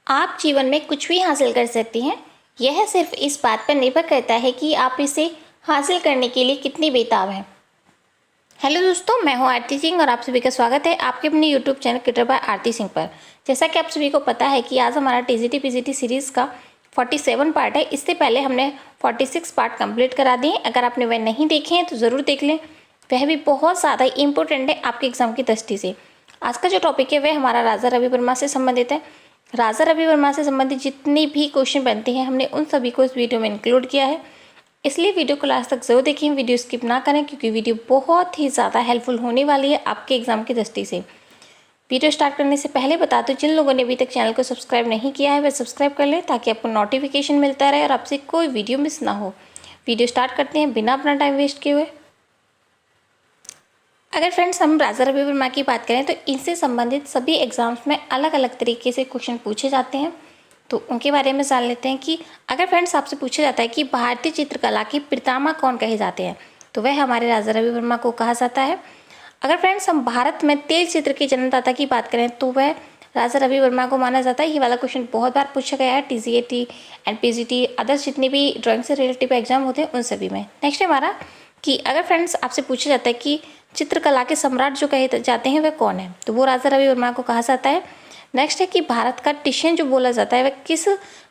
आप जीवन में कुछ भी हासिल कर सकती हैं। यह सिर्फ इस बात पर निर्भर करता है कि आप इसे हासिल करने के लिए कितनी बेताब हैं। हेलो दोस्तों, मैं हूं आरती सिंह और आप सभी का स्वागत है आपके अपने यूट्यूब चैनल क्रिएटर बाय आरती सिंह पर। जैसा कि आप सभी को पता है कि आज हमारा टीजीटी पीजीटी सीरीज़ का 47 पार्ट है। इससे पहले हमने 46 पार्ट कंप्लीट करा दिए। अगर आपने वह नहीं देखे हैं तो ज़रूर देख लें, वह भी बहुत ज़्यादा इंपॉर्टेंट है आपके एग्जाम की दृष्टि से। आज का जो टॉपिक है वह हमारा राजा रवि वर्मा से संबंधित है। राजा रवि वर्मा से संबंधित जितनी भी क्वेश्चन बनते हैं हमने उन सभी को इस वीडियो में इंक्लूड किया है, इसलिए वीडियो को लास्ट तक जरूर देखें, वीडियो स्किप ना करें क्योंकि वीडियो बहुत ही ज़्यादा हेल्पफुल होने वाली है आपके एग्जाम की दृष्टि से। वीडियो स्टार्ट करने से पहले बता दूं, जिन लोगों ने अभी तक चैनल को सब्सक्राइब नहीं किया है वह सब्सक्राइब कर लें ताकि आपको नोटिफिकेशन मिलता रहे और आपसे कोई वीडियो मिस ना हो। वीडियो स्टार्ट करते हैं बिना अपना टाइम वेस्ट किए हुए। अगर फ्रेंड्स हम राजा रवि वर्मा की बात करें तो इनसे संबंधित सभी एग्जाम्स में अलग अलग तरीके से क्वेश्चन पूछे जाते हैं, तो उनके बारे में जान लेते हैं कि अगर फ्रेंड्स आपसे पूछा जाता है कि भारतीय चित्रकला के पितामह कौन कहे जाते हैं तो वह हमारे राजा रवि वर्मा को कहा जाता है। अगर फ्रेंड्स हम भारत में तेल चित्र के जन्मदाता की बात करें तो वह राजा रवि वर्मा को माना जाता है। ये वाला क्वेश्चन बहुत बार पूछा गया है टीजीटी एंड पीजीटी अदर्स जितने भी ड्राइंग से रिलेटिव एग्जाम होते हैं उन सभी में। नेक्स्ट है हमारा कि अगर फ्रेंड्स आपसे पूछा जाता है कि चित्रकला के सम्राट जो कहे जाते हैं वह कौन है तो वो राजा रवि वर्मा को कहा जाता है। नेक्स्ट है कि भारत का टिशन जो बोला जाता है वह किस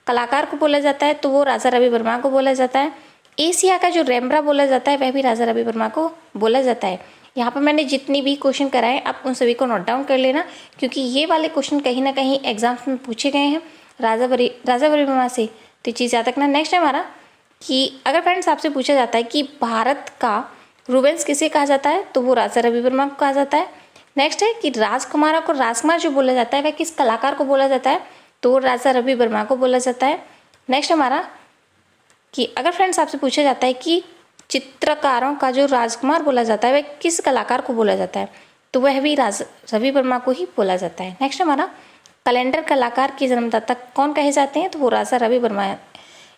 कलाकार को बोला जाता है तो वो राजा रवि वर्मा को बोला जाता है। एशिया का जो रेम्ब्रा बोला जाता है वह भी राजा रवि वर्मा को बोला जाता है। यहाँ पर मैंने जितनी भी क्वेश्चन कराए आप उन सभी को नोट डाउन कर लेना क्योंकि ये वाले क्वेश्चन कहीं ना कहीं एग्जाम्स में पूछे गए हैं राजा रवि वर्मा से, तो ये चीज़ याद रखना। नेक्स्ट है हमारा कि अगर फ्रेंड्स आपसे पूछा जाता है कि भारत का रूबेंस किसे कहा जाता है तो वो राजा रवि वर्मा को कहा जाता है। नेक्स्ट है कि राजकुमार को राजकुमार जो बोला जाता है वह किस कलाकार को बोला जाता है तो वो राजा रवि वर्मा को बोला जाता है। नेक्स्ट हमारा कि अगर फ्रेंड्स आपसे पूछा जाता है कि चित्रकारों का जो राजकुमार बोला जाता है वह किस कलाकार को बोला जाता है तो वह भी राजा रवि वर्मा को ही बोला जाता है। नेक्स्ट हमारा कैलेंडर कलाकार के जन्मदाता कौन कहे जाते हैं तो वो राजा रवि वर्मा है।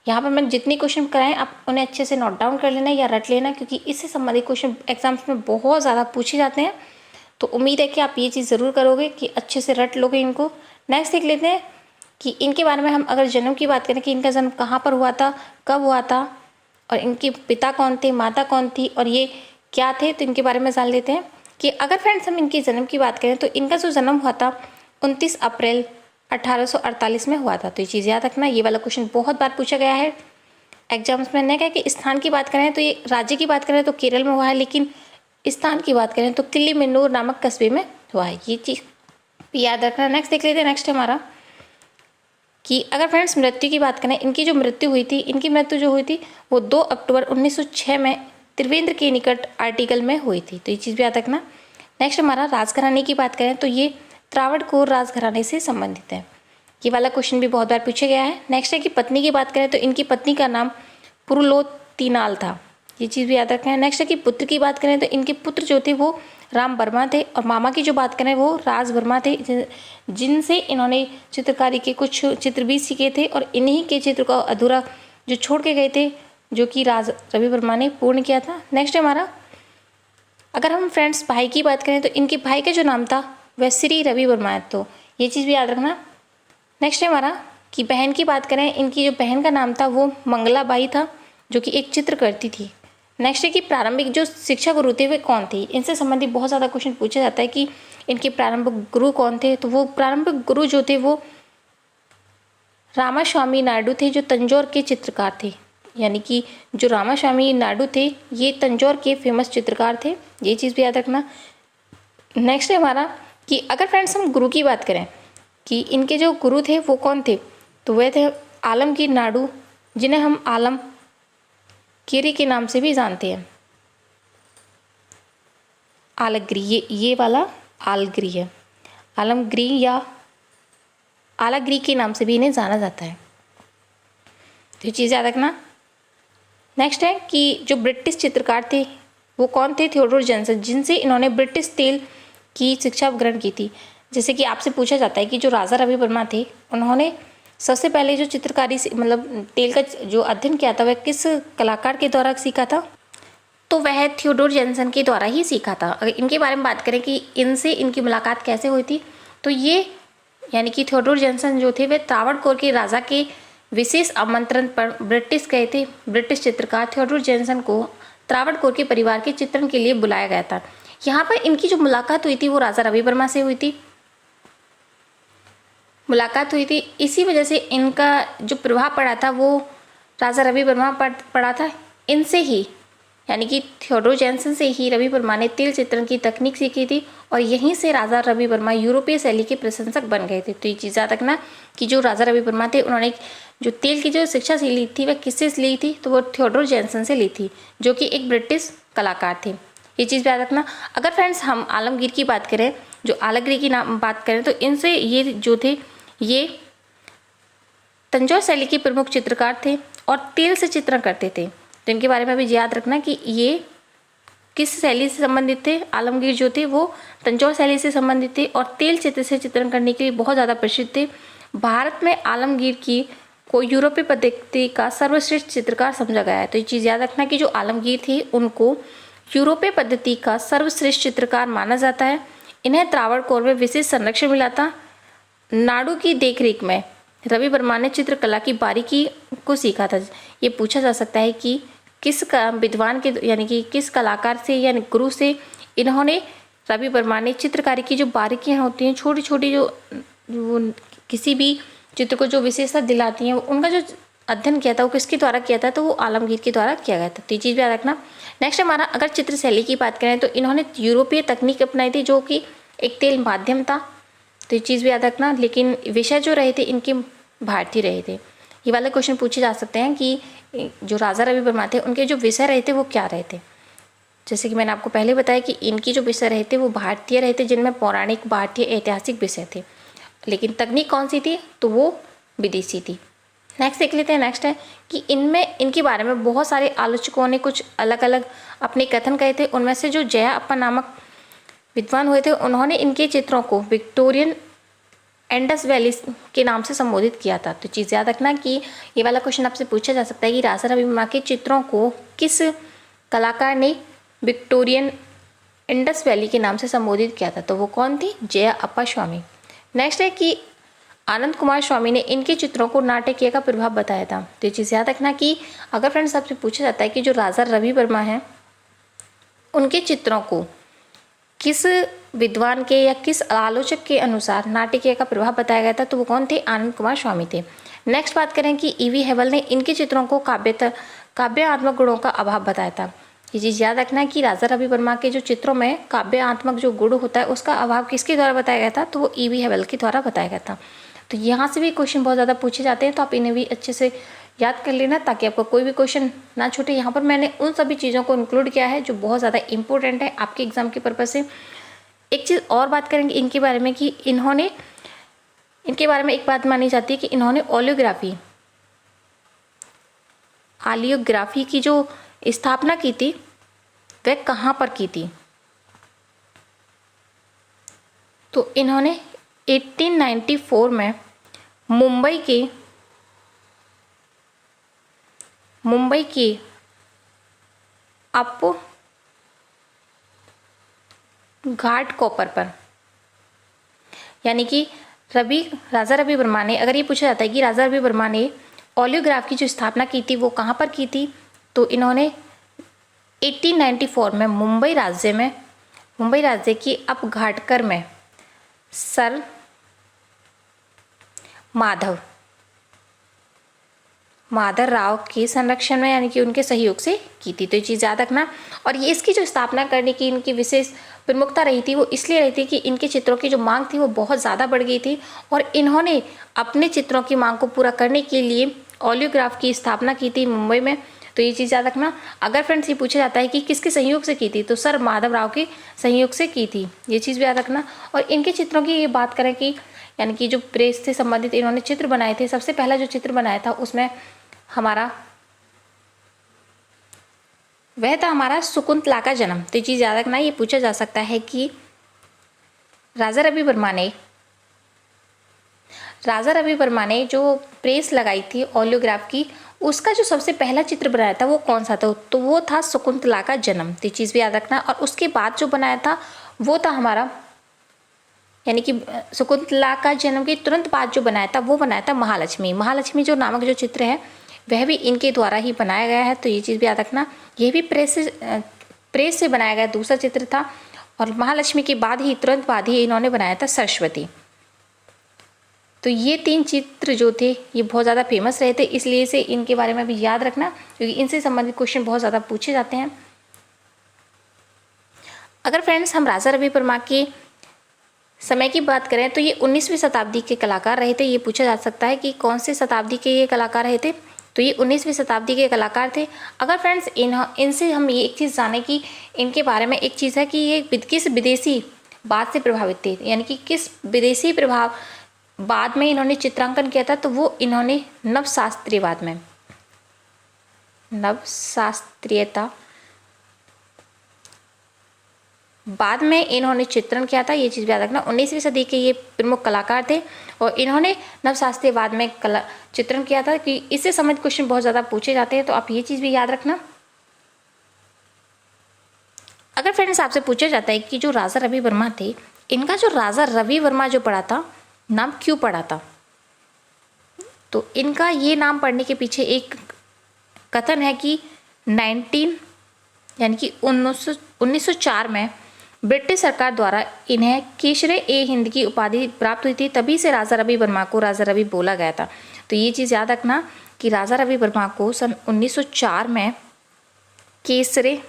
यहाँ पर मैंने जितनी क्वेश्चन कराए आप उन्हें अच्छे से नोट डाउन कर लेना या रट लेना क्योंकि इससे संबंधित क्वेश्चन एग्जाम्स में बहुत ज़्यादा पूछे जाते हैं, तो उम्मीद है कि आप ये चीज़ ज़रूर करोगे कि अच्छे से रट लोगे इनको। नेक्स्ट देख लेते हैं कि इनके बारे में हम अगर जन्म की बात करें कि इनका जन्म कहाँ पर हुआ था, कब हुआ था और इनके पिता कौन थे, माता कौन थी और ये क्या थे, तो इनके बारे में जान लेते हैं कि अगर फ्रेंड्स हम इनके जन्म की बात करें तो इनका जो जन्म हुआ था 29 अप्रैल 1848 में हुआ था। तो ये चीज़ याद रखना, ये वाला क्वेश्चन बहुत बार पूछा गया है एग्जाम्स में। क्या कि स्थान की बात करें तो ये राज्य की बात करें तो केरल में हुआ है, लेकिन स्थान की बात करें तो किल्लीमिन्नूर नामक कस्बे में हुआ है, ये चीज़ भी याद रखना। नेक्स्ट देख लेते हैं। नेक्स्ट हमारा कि अगर फ्रेंड्स मृत्यु की बात करें, इनकी जो मृत्यु हुई थी, इनकी मृत्यु जो हुई थी वो 2 अक्टूबर 1906 में त्रिवेंद्र के निकट आर्टिकल में हुई थी, तो ये चीज़ भी याद रखना। नेक्स्ट हमारा राजघराने की बात करें तो ये त्रावणकोर राजघराने से संबंधित है, ये वाला क्वेश्चन भी बहुत बार पूछा गया है। नेक्स्ट है कि पत्नी की बात करें तो इनकी पत्नी का नाम पुरुलोत्तिनाल था, ये चीज़ भी याद रखना है। नेक्स्ट है कि पुत्र की बात करें तो इनके पुत्र जो थे वो राम वर्मा थे और मामा की जो बात करें वो राज वर्मा थे, जिनसे इन्होंने चित्रकारी के कुछ चित्र भी सीखे थे और इन्हीं के चित्र को अधूरा जो छोड़ के गए थे जो कि राज रवि वर्मा ने पूर्ण किया था। नेक्स्ट हमारा अगर हम फ्रेंड्स भाई की बात करें तो इनके भाई का जो नाम था वह श्री रवि वर्मा है, तो ये चीज़ भी याद रखना। नेक्स्ट है हमारा कि बहन की बात करें, इनकी जो बहन का नाम था वो मंगलाबाई था जो कि एक चित्र करती थी। नेक्स्ट है कि प्रारंभिक जो शिक्षा गुरु थे वे कौन थे, इनसे संबंधित बहुत ज़्यादा क्वेश्चन पूछा जाता है कि इनके प्रारंभिक गुरु कौन थे, तो वो प्रारंभिक गुरु जो थे वो रामास्वामी नायडू थे जो तंजौर के चित्रकार थे, यानी कि जो रामास्वामी नायडू थे ये तंजौर के फेमस चित्रकार थे, ये चीज़ भी याद रखना। नेक्स्ट है हमारा कि अगर फ्रेंड्स हम गुरु की बात करें कि इनके जो गुरु थे वो कौन थे तो वे थे आलमगीर नायडू, जिन्हें हम आलम गिरी के नाम से भी जानते हैं। आलमगिरी, ये वाला आलगिरी है, आलमगिरी या आलागिरी के नाम से भी इन्हें जाना जाता है, तो ये चीज़ याद रखना। नेक्स्ट है कि जो ब्रिटिश चित्रकार थे वो कौन थे, थियोडोर जॉनसन, जिनसे इन्होंने ब्रिटिश तेल की शिक्षा ग्रहण की थी। जैसे कि आपसे पूछा जाता है कि जो राजा रवि वर्मा थे उन्होंने सबसे पहले जो चित्रकारी मतलब तेल का जो अध्ययन किया था वह किस कलाकार के द्वारा सीखा था, तो वह थियोडोर जॉनसन के द्वारा ही सीखा था। अगर इनके बारे में बात करें कि इनसे इनकी मुलाकात कैसे हुई थी तो ये यानी कि थियोडोर जॉनसन जो थे वे त्रावणकोर के राजा के विशेष आमंत्रण पर ब्रिटिश गए थे। ब्रिटिश चित्रकार थियोडोर जॉनसन को त्रावणकोर के परिवार के चित्रण के लिए बुलाया गया था। यहाँ पर इनकी जो मुलाकात हुई थी वो राजा रवि वर्मा से हुई थी। मुलाकात हुई थी, इसी वजह से इनका जो प्रभाव पड़ा था वो राजा रवि वर्मा पर पड़ा था। इनसे ही यानी कि थियोडोर जॉनसन से ही रवि वर्मा ने तेल चित्रण की तकनीक सीखी थी और यहीं से राजा रवि वर्मा यूरोपीय शैली के प्रशंसक बन गए थे। तो ये चीज़ याद रखना कि जो राजा रवि वर्मा थे उन्होंने जो तेल की जो शिक्षा ली थी वह किससे ली थी, तो वो थियोडोर जॉनसन से ली थी जो कि एक ब्रिटिश कलाकार थे। ये चीज़ याद रखना। अगर फ्रेंड्स हम आलमगीर की बात करें, जो आलमगीर की बात करें तो इनसे ये जो थे ये तंजौर शैली के प्रमुख चित्रकार थे और तेल से चित्रण करते थे। तो इनके बारे में भी याद रखना कि ये किस शैली से संबंधित थे। आलमगीर जो थे वो तंजौर शैली से संबंधित थे और तेल चित्र से चित्रण करने के लिए बहुत ज़्यादा प्रसिद्ध थे। भारत में आलमगीर की को यूरोपीय पद्धति का सर्वश्रेष्ठ चित्रकार समझा गया है। तो ये चीज़ याद रखना कि जो आलमगीर थे उनको यूरोपीय पद्धति का सर्वश्रेष्ठ चित्रकार माना जाता है। इन्हें त्रावणकोर में विशेष संरक्षण मिला था। नाडू की देखरेख में रवि वर्मा ने चित्रकला की बारीकी को सीखा था। ये पूछा जा सकता है कि किस का विद्वान के यानी कि किस कलाकार से यानी गुरु से इन्होंने रवि वर्मा ने चित्रकारी की जो बारीकियाँ होती हैं, छोटी छोटी जो किसी भी चित्र को जो विशेषता दिलाती हैं, उनका जो अध्ययन किया था वो किसके द्वारा किया था, तो वो आलमगीर के द्वारा किया गया था। तो ये चीज़ भी याद रखना। नेक्स्ट हमारा अगर चित्र शैली की बात करें तो इन्होंने यूरोपीय तकनीक अपनाई थी जो कि एक तेल माध्यम था। तो ये चीज़ भी याद रखना। लेकिन विषय जो रहे थे इनके भारतीय रहे थे। ये वाले क्वेश्चन पूछे जा सकते हैं कि जो राजा रवि वर्मा थे उनके जो विषय रहे थे वो क्या रहे थे। जैसे कि मैंने आपको पहले बताया कि इनकी जो विषय रहे थे वो भारतीय रहे थे, जिनमें पौराणिक, भारतीय, ऐतिहासिक विषय थे। लेकिन तकनीक कौन सी थी, तो वो विदेशी थी। नेक्स्ट देख लेते हैं। नेक्स्ट है कि इनमें इनके बारे में बहुत सारे आलोचकों ने कुछ अलग अलग अपने कथन कहे थे। उनमें से जो जया अप्पा नामक विद्वान हुए थे उन्होंने इनके चित्रों को विक्टोरियन इंडस वैली के नाम से संबोधित किया था। तो चीज़ याद रखना कि ये वाला क्वेश्चन आपसे पूछा जा सकता है कि राजा रवि वर्मा के चित्रों को किस कलाकार ने विक्टोरियन इंडस वैली के नाम से संबोधित किया था, तो वो कौन थी, जया अप्पा स्वामी। नेक्स्ट है कि आनंद कुमार स्वामी ने इनके चित्रों को नाटकीय का प्रभाव बताया था। तो ये चीज़ याद रखना कि अगर फ्रेंड्स आपसे पूछा जाता है कि जो राजा रवि वर्मा हैं उनके चित्रों को किस विद्वान के या किस आलोचक के अनुसार नाटकीय का प्रभाव बताया गया था, तो वो कौन थे, आनंद कुमार स्वामी थे। नेक्स्ट बात करें कि ईवी हेवल ने इनके चित्रों को काव्यात्मक गुणों का अभाव बताया था। ये चीज़ याद रखना है कि राजा रवि वर्मा के जो चित्रों में काव्यात्मक जो गुण होता है उसका अभाव किसके द्वारा बताया गया था, तो वो ईवी हेवल के द्वारा बताया गया था। तो यहाँ से भी क्वेश्चन बहुत ज़्यादा पूछे जाते हैं, तो आप इन्हें भी अच्छे से याद कर लेना ताकि आपको कोई भी क्वेश्चन ना छूटे। यहाँ पर मैंने उन सभी चीज़ों को इंक्लूड किया है जो बहुत ज़्यादा इंपॉर्टेंट है आपके एग्जाम के पर्पज़ से। एक चीज़ और बात करेंगे इनके बारे में कि इनके बारे में एक बात मानी जाती है कि इन्होंने ऑलियोग्राफी की जो स्थापना की थी वह कहाँ पर की थी, तो इन्होंने 1894 में मुंबई के अप घाट कोपर पर, यानी कि राजा रवि वर्मा ने, अगर ये पूछा जाता है कि राजा रवि वर्मा ने ऑलियोग्राफ की जो स्थापना की थी वो कहाँ पर की थी, तो इन्होंने 1894 में मुंबई राज्य की अप घाटकर में सर माधव राव के संरक्षण में यानी कि उनके सहयोग से की थी। तो ये चीज़ याद रखना। और ये इसकी जो स्थापना करने की इनकी विशेष प्रमुखता रही थी वो इसलिए रही थी कि इनके चित्रों की जो मांग थी वो बहुत ज़्यादा बढ़ गई थी और इन्होंने अपने चित्रों की मांग को पूरा करने के लिए ऑलियोग्राफ की स्थापना की थी मुंबई में। तो ये चीज़ याद रखना। अगर फ्रेंड्स ये पूछा जाता है कि किसके सहयोग से की थी, तो सर माधव राव के सहयोग से की थी। ये चीज़ भी याद रखना। और इनके चित्रों की ये बात करें कि यानी कि जो प्रेस से संबंधित इन्होंने चित्र बनाए थे, सबसे पहला जो चित्र बनाया था उसमें वह था हमारा शकुंतला का जन्म। तो ये चीज़ याद रखना। ये पूछा जा सकता है कि राजा रवि वर्मा ने जो प्रेस लगाई थी ऑलियोग्राफ की, उसका जो सबसे पहला चित्र बनाया था वो कौन सा था, तो वो था शकुंतला का जन्म। तो ये चीज़ भी याद रखना। और उसके बाद जो बनाया था वो था हमारा यानी कि शकुंतला का जन्म के तुरंत बाद जो बनाया था वो बनाया था महालक्ष्मी। महालक्ष्मी जो नामक जो चित्र है वह भी इनके द्वारा ही बनाया गया है, तो ये चीज़ भी याद रखना। ये भी प्रेस से बनाया गया दूसरा चित्र था, और महालक्ष्मी के बाद ही तुरंत बाद ही इन्होंने बनाया था सरस्वती। तो ये 3 चित्र जो थे ये बहुत ज़्यादा फेमस रहे थे, इसलिए से इनके बारे में भी याद रखना, क्योंकि इनसे संबंधित क्वेश्चन बहुत ज़्यादा पूछे जाते हैं। अगर फ्रेंड्स हम राजा रवि वर्मा के समय की बात करें तो ये 19वीं शताब्दी के कलाकार रहे थे। ये पूछा जा सकता है कि कौन से शताब्दी के ये कलाकार रहे थे, तो ये 19वीं शताब्दी के कलाकार थे। अगर फ्रेंड्स इनसे हम ये एक चीज़ जाने कि इनके बारे में एक चीज़ है कि ये किस विदेशी बात से प्रभावित थे, यानी कि किस विदेशी प्रभाव बाद में इन्होंने चित्रांकन किया था, तो वो इन्होंने नवशास्त्रीयवाद में नवशास्त्रीयता बाद में इन्होंने चित्रण किया था। ये चीज़ याद रखना। 19वीं सदी के ये प्रमुख कलाकार थे और इन्होंने नवशास्त्रीयवाद में चित्रण किया था, कि इससे संबंधित क्वेश्चन बहुत ज़्यादा पूछे जाते हैं, तो आप ये चीज़ भी याद रखना। अगर फ्रेंड्स आपसे पूछा जाता है कि जो राजा रवि वर्मा थे, इनका जो राजा रवि वर्मा जो पड़ा था नाम क्यों पड़ा था, तो इनका ये नाम पड़ने के पीछे एक कथन है कि 1904 में ब्रिटिश सरकार द्वारा इन्हें केसरे ए हिंद की उपाधि प्राप्त हुई थी, तभी से राजा रवि वर्मा को राजा रवि बोला गया था। तो ये चीज़ याद रखना कि राजा रवि वर्मा को सन 1904 में केसरे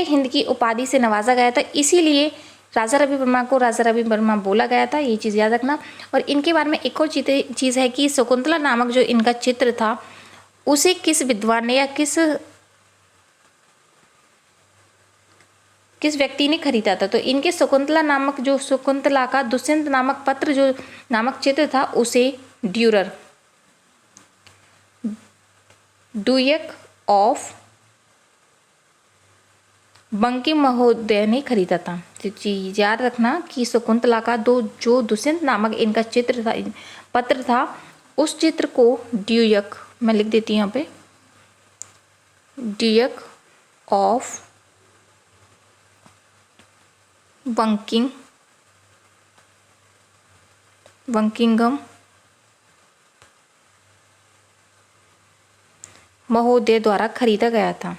हिंद की उपाधि से नवाजा गया था, इसीलिए राजा रवि वर्मा को राजा रवि वर्मा बोला गया था। ये चीज़ याद रखना। और इनके बारे में एक और चीज़ है कि शकुंतला नामक जो इनका चित्र था उसे किस विद्वान ने या किस व्यक्ति ने खरीदा था, तो इनके शकुंतला का दुष्यंत नामक पत्र जो नामक चित्र था उसे ड्यूक ऑफ बंकिम महोदय ने खरीदा था। तो चीज याद रखना कि शकुंतला का जो दुष्यंत नामक इनका चित्र था, पत्र था, उस चित्र को ड्यूक, मैं लिख देती हूँ यहाँ पे, ड्यूक ऑफ बंकिंघम महोदय द्वारा खरीदा गया था।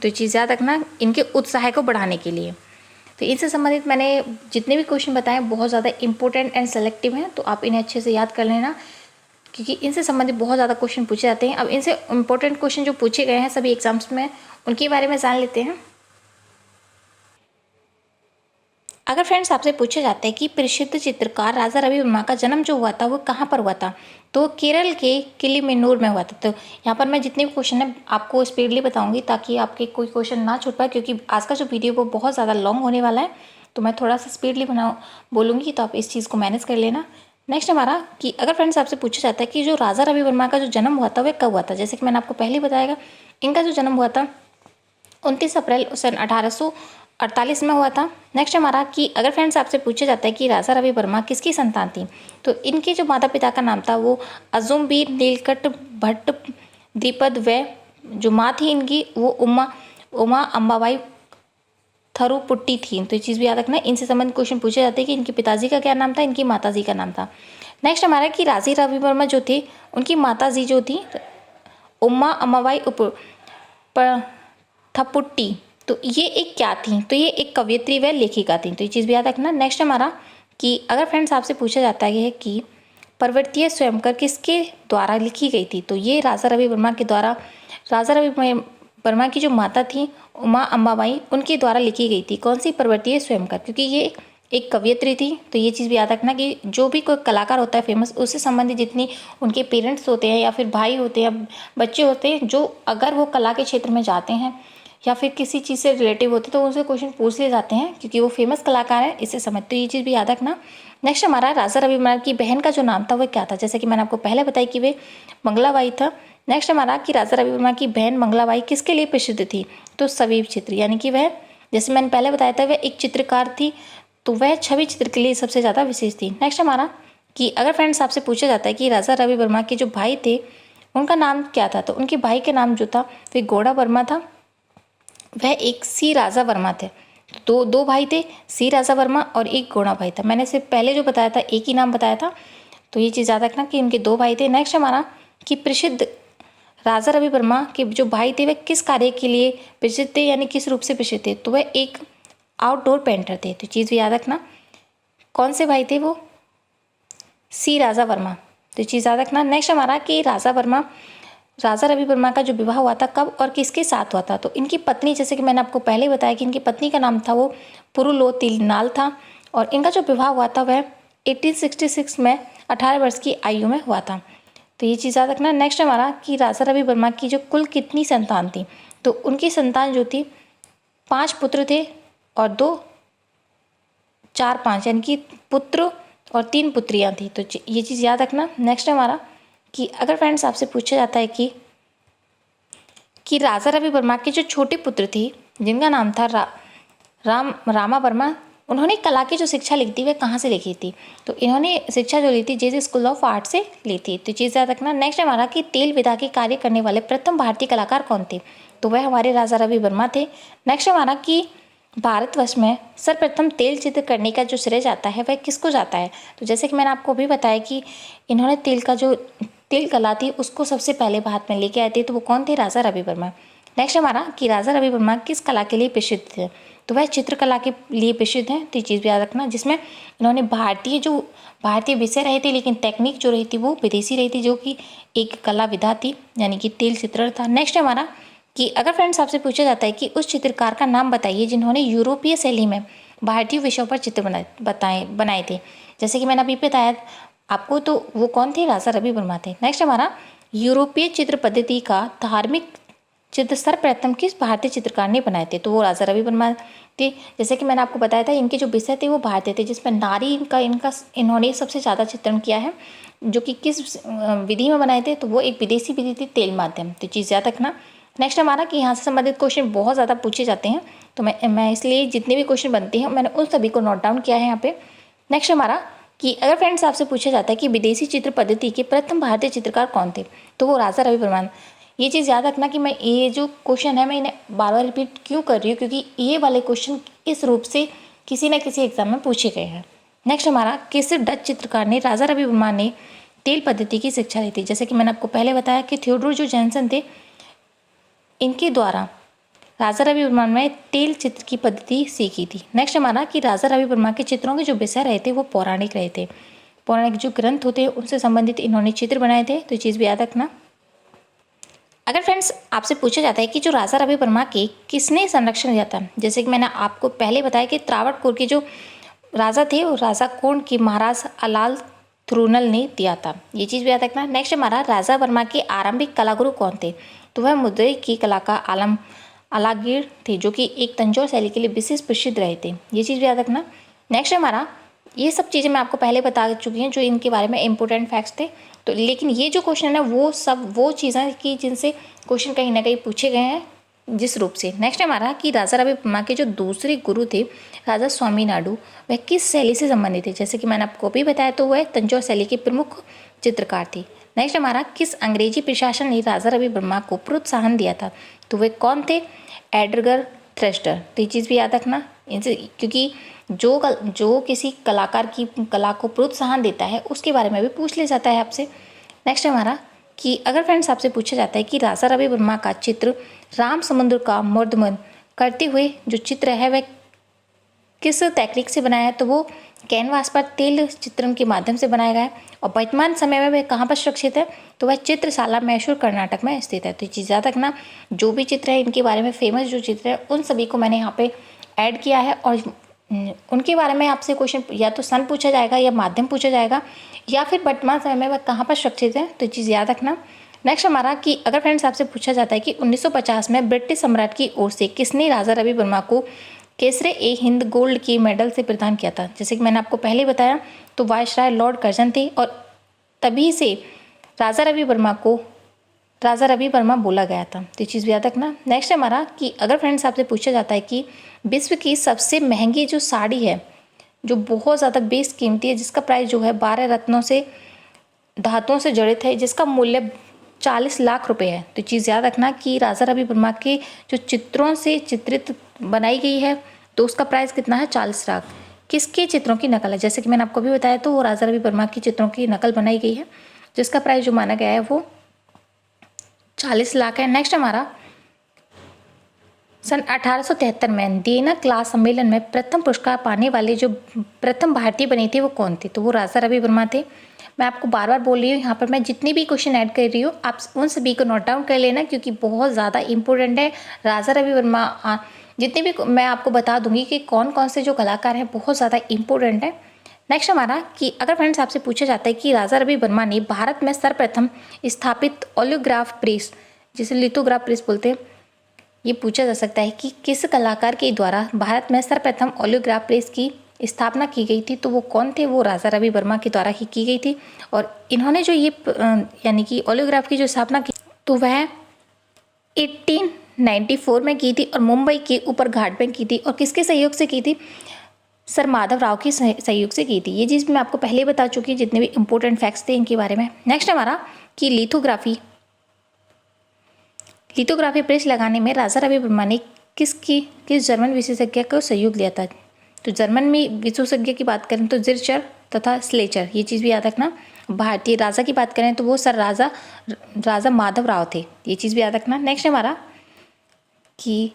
तो चीज़ याद रखना इनके उत्साह को बढ़ाने के लिए। तो इनसे संबंधित मैंने जितने भी क्वेश्चन बताए बहुत ज़्यादा इंपॉर्टेंट एंड सेलेक्टिव हैं, तो आप इन्हें अच्छे से याद कर लेना, क्योंकि इनसे संबंधित बहुत ज़्यादा क्वेश्चन पूछे जाते हैं। अब इनसे इंपॉर्टेंट क्वेश्चन जो पूछे गए हैं सभी एग्जाम्स में, उनके बारे में जान लेते हैं। अगर फ्रेंड्स आपसे पूछा जाता है कि प्रसिद्ध चित्रकार राजा रवि वर्मा का जन्म जो हुआ था वो कहाँ पर हुआ था, तो केरल के किलिमन्नूर में हुआ था। तो यहाँ पर मैं जितने भी क्वेश्चन है आपको स्पीडली बताऊंगी ताकि आपके कोई क्वेश्चन ना छूट पाए, क्योंकि आज का जो वीडियो वो बहुत ज़्यादा लॉन्ग होने वाला है, तो मैं थोड़ा सा स्पीडली बोलूँगी, तो आप इस चीज़ को मैनेज कर लेना। नेक्स्ट हमारा कि अगर फ्रेंड्स आपसे पूछा जाता है कि जो राजा रवि वर्मा का जो जन्म हुआ था वह कब हुआ था, जैसे कि मैंने आपको पहले बताया इनका जो जन्म हुआ था 29 अप्रैल सन 1848 में हुआ था। नेक्स्ट हमारा कि अगर फ्रेंड्स आपसे पूछा जाता है कि राजा रवि वर्मा किसकी संतान थी, तो इनके जो माता पिता का नाम था वो अजुमबीर नीलकंठ भट्ट द्विपद, व जो माँ थी इनकी वो उमा अम्बाबाई थरुपुट्टी थी। तो ये चीज़ भी याद रखना। इनसे संबंधित क्वेश्चन पूछे जाते हैं कि इनके पिताजी का क्या नाम था, इनकी माताजी का नाम था। नेक्स्ट हमारा कि राजा रवि वर्मा जो थे उनकी माताजी जो थी उमा अम्बाबाई थपुट्टी, तो ये एक क्या थी, तो ये एक कवयित्री व लेखिका थी। तो ये चीज़ भी याद रखना। नेक्स्ट हमारा कि अगर फ्रेंड्स आपसे पूछा जाता है कि पर्वतीय स्वयंवर किसके द्वारा लिखी गई थी, तो ये राजा रवि वर्मा के द्वारा, राजा रवि वर्मा की जो माता थी उमा अम्बाबाई उनके द्वारा लिखी गई थी। कौन सी? पर्वतीय स्वयंवर, क्योंकि ये एक कवयित्री थी। तो ये चीज़ भी याद रखना कि जो भी कोई कलाकार होता है फेमस, उससे संबंधित जितनी उनके पेरेंट्स होते हैं या फिर भाई होते हैं या बच्चे होते हैं, जो अगर वो कला के क्षेत्र में जाते हैं या फिर किसी चीज़ से रिलेटिव होते तो उनसे क्वेश्चन पूछ लिए जाते हैं, क्योंकि वो फेमस कलाकार है, इससे समझ। तो ये चीज़ भी याद रखना। नेक्स्ट हमारा राजा रवि वर्मा की बहन का जो नाम था वह क्या था, जैसे कि मैंने आपको पहले बताया कि वे मंगलाबाई था। नेक्स्ट हमारा कि राजा रवि वर्मा की बहन मंगलाबाई किसके लिए प्रसिद्ध थी, तो छवि चित्र, यानी कि वह, जैसे मैंने पहले बताया था, वह एक चित्रकार थी, तो वह छवि चित्र के लिए सबसे ज़्यादा विशेष थी। नेक्स्ट हमारा कि अगर फ्रेंड्स आपसे पूछा जाता है कि राजा रवि वर्मा के जो भाई थे उनका नाम क्या था? तो उनके भाई का नाम जो था वह गौड़ा वर्मा था, वह एक सी राजा वर्मा थे। तो दो भाई थे, सी राजा वर्मा और एक गौड़ा भाई था। मैंने सिर्फ पहले जो बताया था एक ही नाम बताया था, तो ये चीज़ याद रखना कि इनके दो भाई थे। नेक्स्ट हमारा कि प्रसिद्ध राजा रवि वर्मा के जो भाई थे वह किस कार्य के लिए प्रसिद्ध थे, यानी किस रूप से प्रसिद्ध थे? तो वह एक आउटडोर पेंटर थे। तो चीज़ भी याद रखना, कौन से भाई थे वो? सी राजा वर्मा। तो चीज़ याद रखना। नेक्स्ट हमारा कि राजा रवि वर्मा का जो विवाह हुआ था कब और किसके साथ हुआ था? तो इनकी पत्नी, जैसे कि मैंने आपको पहले बताया कि इनकी पत्नी का नाम था वो पुरुलोतिनाल था, और इनका जो विवाह हुआ था वह 1866 में 18 वर्ष की आयु में हुआ था। तो ये चीज़ याद रखना। नेक्स्ट हमारा कि राजा रवि वर्मा की जो कुल कितनी संतान थी? तो उनकी संतान जो थी 5 पुत्र थे और 2 4 5 यानी कि पुत्र और 3 पुत्रियां थी। तो ये चीज़ याद रखना। नेक्स्ट हमारा कि अगर फ्रेंड्स आपसे पूछा जाता है कि राजा रवि वर्मा के जो छोटे पुत्र थे जिनका नाम था रामा वर्मा, उन्होंने कला की जो शिक्षा ली थी वह कहाँ से लिखी थी? तो इन्होंने शिक्षा जो ली थी जे स्कूल ऑफ आर्ट से ली थी। तो चीज़ याद रखना। नेक्स्ट हमारा कि तेल विधा के कार्य करने वाले प्रथम भारतीय कलाकार कौन थे? तो वह हमारे राजा रवि वर्मा थे। नेक्स्ट हमारा कि भारतवर्ष में सर्वप्रथम तेल चित्र करने का जो श्रेय जाता है वह किसको जाता है? तो जैसे कि मैंने आपको अभी बताया कि इन्होंने तेल कला थी उसको सबसे पहले भारत में लेके आए थे, तो वो कौन थे? राजा रवि वर्मा। नेक्स्ट हमारा कि राजा रवि वर्मा किस कला के लिए प्रसिद्ध थे? तो वह चित्रकला के लिए प्रसिद्ध हैं। तो ये चीज़ भी याद रखना, जिसमें इन्होंने भारतीय विषय रहे थे लेकिन टेक्निक जो रही थी वो विदेशी रही थी, जो कि एक कला विधा थी, यानी कि तेल चित्रण था। नेक्स्ट हमारा कि अगर फ्रेंड्स आपसे पूछा जाता है कि उस चित्रकार का नाम बताइए जिन्होंने यूरोपीय शैली में भारतीय विषयों पर चित्र बनाए थे, जैसे कि मैंने अभी बताया आपको, तो वो कौन थे? राजा रवि वर्मा थे। नेक्स्ट हमारा यूरोपीय चित्र पद्धति का धार्मिक चित्र सर्वप्रथम किस भारतीय चित्रकार ने बनाए थे? तो वो राजा रवि वर्मा थे। जैसे कि मैंने आपको बताया था इनके जो विषय थे वो भारतीय थे, जिसमें नारी इन्होंने सबसे ज़्यादा चित्रण किया है, जो कि किस विधि में बनाए थे? तो वो एक विदेशी विधि थी, तेल माध्यम। तो चीज़ याद रखना। नेक्स्ट हमारा कि यहाँ से संबंधित क्वेश्चन बहुत ज़्यादा पूछे जाते हैं, तो मैं इसलिए जितने भी क्वेश्चन बनते हैं मैंने उन सभी को नोट डाउन किया है यहाँ पे। नेक्स्ट हमारा कि अगर फ्रेंड्स आपसे पूछा जाता है कि विदेशी चित्र पद्धति के प्रथम भारतीय चित्रकार कौन थे? तो वो राजा रवि वर्मा। ये चीज़ याद रखना कि मैं ये जो क्वेश्चन है मैं इन्हें बार बार रिपीट क्यों कर रही हूँ, क्योंकि ये वाले क्वेश्चन इस रूप से किसी न किसी एग्जाम में पूछे गए हैं। नेक्स्ट हमारा किस डच चित्रकार ने राजा रवि वर्मा ने तेल पद्धति की शिक्षा ली थी? जैसे कि मैंने आपको पहले बताया कि थियोडोर जो जैनसन थे, इनके द्वारा राजा रवि वर्मा ने तेल चित्र की पद्धति सीखी थी। नेक्स्ट हमारा कि राजा रवि वर्मा के चित्रों के जो विषय रहे थे वो पौराणिक रहे थे, पौराणिक जो ग्रंथ होते हैं उनसे संबंधित इन्होंने चित्र बनाए थे। तो ये चीज़ भी याद रखना। अगर फ्रेंड्स आपसे पूछा जाता है कि जो राजा रवि वर्मा के किसने संरक्षण दिया था, जैसे कि मैंने आपको पहले बताया कि त्रावणकोर के जो राजा थे वो राजा कोण के महाराज अलाल थ्रुनल ने दिया था। ये चीज़ भी याद रखना। नेक्स्ट हमारा राजा वर्मा के आरंभिक कलागुरु कौन थे? तो वह मुद्रे की कला का अलागीर थे, जो कि एक तंजौर शैली के लिए विशेष प्रसिद्ध रहे थे। ये चीज़ भी याद रखना। नेक्स्ट हमारा ये सब चीज़ें मैं आपको पहले बता चुकी हैं जो इनके बारे में इंपॉर्टेंट फैक्ट्स थे, तो लेकिन ये जो क्वेश्चन है वो सब वो चीज़ें कि जिनसे क्वेश्चन कहीं ना कहीं पूछे गए हैं जिस रूप से। नेक्स्ट हमारा कि राजा रवि वर्मा के जो दूसरे गुरु थे राजा स्वामी नाडू, वह किस शैली से संबंधित थे? जैसे कि मैंने आपको भी बताया, तो वह तंजौर शैली के प्रमुख चित्रकार थे। नेक्स्ट हमारा किस अंग्रेजी प्रशासन ने राजा रवि वर्मा को प्रोत्साहन दिया था? तो वे कौन थे? Edgar thruster. तो ये चीज़ भी याद रखना, इनसे क्योंकि जो किसी कलाकार की कला को प्रोत्साहन देता है उसके बारे में भी पूछ लिया जाता है आपसे। नेक्स्ट हमारा कि अगर फ्रेंड्स आपसे पूछा जाता है कि राजा रवि वर्मा का चित्र राम समुद्र का मर्दमन करते हुए जो चित्र है वह किस तकनीक से बनाया है? तो वो कैनवास पर तेल चित्रण के माध्यम से बनाया गया है, और वर्तमान समय में वह कहाँ पर सुरक्षित है? तो वह चित्रशाला मैसूर कर्नाटक में स्थित है। तो ये चीज़ याद रखना। जो भी चित्र है इनके बारे में फेमस जो चित्र है उन सभी को मैंने यहाँ पे ऐड किया है, और उनके बारे में आपसे क्वेश्चन या तो सन पूछा जाएगा या माध्यम पूछा जाएगा या फिर वर्तमान समय में वह कहाँ पर सुरक्षित है। तो ये चीज़ याद रखना। नेक्स्ट हमारा कि अगर फ्रेंड्स आपसे पूछा जाता है कि 1950 में ब्रिटिश सम्राट की ओर से किसने राजा रवि वर्मा को केसरे-ए-हिंद गोल्ड की मेडल से प्रदान किया था? जैसे कि मैंने आपको पहले बताया, तो वायसराय लॉर्ड कर्जन थे, और तभी से राजा रवि वर्मा बोला गया था। तो ये चीज़ भी याद रखना। नेक्स्ट हमारा कि अगर फ्रेंड्स आपसे पूछा जाता है कि विश्व की सबसे महंगी जो साड़ी है, जो बहुत ज़्यादा बेस कीमती है, जिसका प्राइस जो है 12 रत्नों से धातुओं से जड़ित है, जिसका मूल्य 40 लाख रुपए है। तो चीज़ याद रखना कि राजा रवि वर्मा के जो चित्रों से चित्रित बनाई गई है तो उसका प्राइस कितना है, 40 लाख। किसके चित्रों की नकल है, जैसे कि मैंने आपको भी बताया, तो वो राजा रवि वर्मा के चित्रों की नकल बनाई गई है, जिसका प्राइस जो माना गया है वो 40 लाख है। नेक्स्ट हमारा, सन 1873 में देना क्लास सम्मेलन में प्रथम पुरस्कार पाने वाले जो प्रथम भारतीय बने थे वो कौन थे, तो वो राजा रवि वर्मा थे। मैं आपको बार बार बोल रही हूँ, यहाँ पर मैं जितनी भी क्वेश्चन ऐड कर रही हूँ आप उन सभी को नोट डाउन कर लेना, क्योंकि बहुत ज़्यादा इंपॉर्टेंट है। राजा रवि वर्मा जितने भी मैं आपको बता दूंगी कि कौन कौन से जो कलाकार हैं, बहुत ज़्यादा इंपॉर्टेंट है। नेक्स्ट हमारा कि अगर फ्रेंड्स आपसे पूछा जाता है कि राजा रवि वर्मा ने भारत में सर्वप्रथम स्थापित ओलियोग्राफ प्रेस, जिसे लिथोग्राफ प्रेस बोलते हैं, ये पूछा जा सकता है कि किस कलाकार के द्वारा भारत में सर्वप्रथम ओलियोग्राफ प्रेस की स्थापना की गई थी, तो वो कौन थे, वो राजा रवि वर्मा के द्वारा ही की गई थी। और इन्होंने जो ये यानी कि ओलियोग्राफ की जो स्थापना की तो वह 1894 में की थी और मुंबई के ऊपर घाट में की थी। और किसके सहयोग से की थी, सर माधव राव के सहयोग से की थी। ये चीज़ मैं आपको पहले ही बता चुकी हूँ, जितने भी इंपॉर्टेंट फैक्ट्स थे इनके बारे में। नेक्स्ट हमारा कि लिथोग्राफी प्रेस लगाने में राजा रवि वर्मा ने किस जर्मन विशेषज्ञ को सहयोग लिया था, तो जर्मन में विशेषज्ञ की बात करें तो जिरचर तथा स्लेचर, ये चीज़ भी याद रखना। भारतीय राजा की बात करें तो वो सर राजा माधव राव थे, ये चीज़ भी याद रखना। नेक्स्ट हमारा कि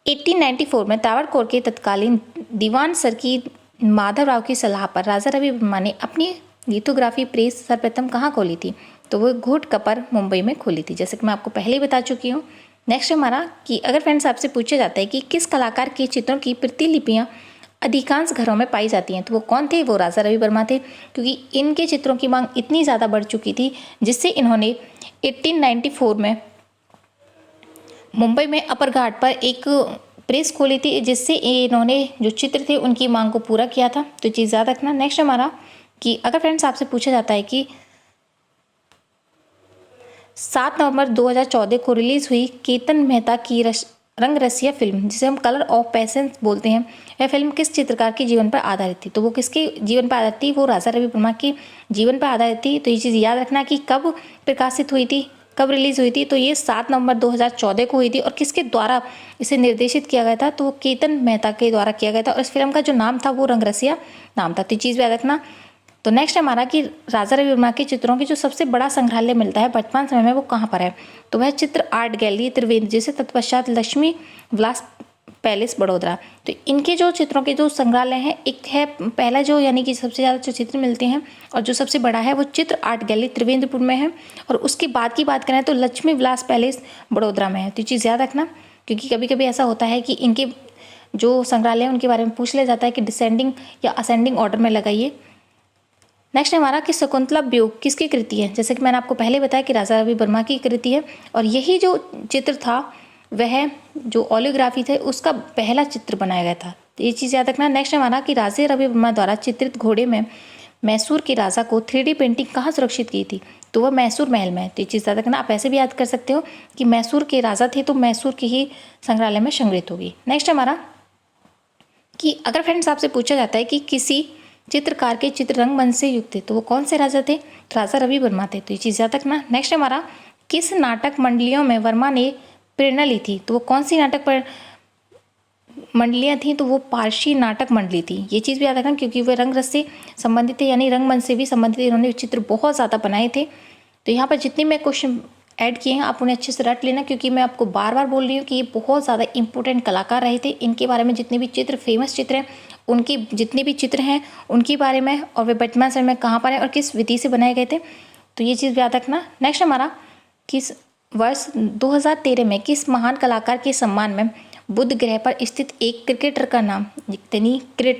1894 में त्रावणकोर के तत्कालीन दीवान सर की माधव राव की सलाह पर राजा रवि वर्मा ने अपनी लिथोग्राफी प्रेस सर्वप्रथम कहाँ खोली थी, तो वो घोटकपर मुंबई में खोली थी, जैसे कि मैं आपको पहले ही बता चुकी हूँ। नेक्स्ट हमारा कि अगर फ्रेंड्स आपसे पूछा जाता है कि किस कलाकार के चित्रों की प्रतिलिपियाँ अधिकांश घरों में पाई जाती हैं, तो वो कौन थे, वो राजा रवि वर्मा थे, क्योंकि इनके चित्रों की मांग इतनी ज़्यादा बढ़ चुकी थी जिससे इन्होंने 1894 में मुंबई में अपर घाट पर एक प्रेस खोली थी, जिससे इन्होंने जो चित्र थे उनकी मांग को पूरा किया था। तो चीज़ याद रखना। नेक्स्ट हमारा कि अगर फ्रेंड्स आपसे पूछा जाता है कि 7 नवंबर 2014 को रिलीज हुई केतन मेहता की रंग रसिया फिल्म, जिसे हम कलर ऑफ पैसेंस बोलते हैं, यह फिल्म किस चित्रकार के जीवन पर आधारित थी, तो वो किसके जीवन पर आधारित थी, वो राजा रवि वर्मा के जीवन पर आधारित थी। तो ये चीज़ याद रखना कि कब प्रकाशित हुई थी, कब रिलीज हुई थी, तो ये 7 नवंबर 2014 को हुई थी। और किसके द्वारा इसे निर्देशित किया गया था, तो वो केतन मेहता के द्वारा किया गया था, और इस फिल्म का जो नाम था वो रंगरसिया नाम था। तो चीज़ याद रखना। तो नेक्स्ट हमारा कि राजा रवि वर्मा के चित्रों के जो सबसे बड़ा संग्रहालय मिलता है वर्तमान समय में वो कहाँ पर है, तो वह चित्र आर्ट गैलरी त्रिवेंद्र, जिसे तत्पश्चात लक्ष्मी विलास पैलेस बड़ोदरा। तो इनके जो चित्रों के जो संग्रहालय हैं, एक है पहला जो यानी कि सबसे ज़्यादा जो चित्र मिलते हैं और जो सबसे बड़ा है वो चित्र आर्ट गैलरी त्रिवेंद्रपुर में है, और उसके बाद की बात करें तो लक्ष्मी विलास पैलेस बड़ोदरा में है। तो चीज़ याद रखना, क्योंकि कभी कभी ऐसा होता है कि इनके जो संग्रहालय है उनके बारे में पूछ लिया जाता है कि डिसेंडिंग या असेंडिंग ऑर्डर में लगाइए। नेक्स्ट हमारा कि शकुंतला वियोग किसकी कृति है, जैसे कि मैंने आपको पहले बताया कि राजा रवि वर्मा की कृति है, और यही जो चित्र था वह जो ओलियोग्राफी थे उसका पहला चित्र बनाया गया था। तो ये चीज़ याद रखना। नेक्स्ट हमारा कि राजा रवि वर्मा द्वारा चित्रित घोड़े में मैसूर के राजा को 3D पेंटिंग कहाँ सुरक्षित की थी, तो वह मैसूर महल में है। तो ये चीज़ याद रखना। आप ऐसे भी याद कर सकते हो कि मैसूर के राजा थे तो मैसूर के ही संग्रहालय में संग्रहित होगी। नेक्स्ट हमारा कि अगर फ्रेंड्स आपसे पूछा जाता है कि किसी चित्रकार के चित्र रंगमंच से युक्त थे, तो वो कौन से राजा थे, तो राजा रवि वर्मा थे। तो ये चीज़ याद रखना। नेक्स्ट हमारा किस नाटक मंडलियों में वर्मा ने प्रेरणा ली थी, तो वो कौन सी नाटक पर मंडलियाँ थी, तो वो पारसी नाटक मंडली थी। ये चीज़ भी याद रखना, क्योंकि वे रंगरस से संबंधित थे, यानी रंगमंच से भी संबंधित थे। इन्होंने चित्र बहुत ज़्यादा बनाए थे। तो यहाँ पर जितने मैं क्वेश्चन ऐड किए हैं आप उन्हें अच्छे से रट लेना, क्योंकि मैं आपको बार बार बोल रही हूँ कि ये बहुत ज़्यादा इंपॉर्टेंट कलाकार रहे थे। इनके बारे में जितने भी चित्र फेमस चित्र हैं, उनके जितने भी चित्र हैं उनके बारे में, और वे वर्तमान समय में कहाँ पर हैं और किस विधि से बनाए गए थे, तो ये चीज़ याद रखना। नेक्स्ट हमारा किस वर्ष 2013 में किस महान कलाकार के सम्मान में बुध ग्रह पर स्थित एक क्रिकेटर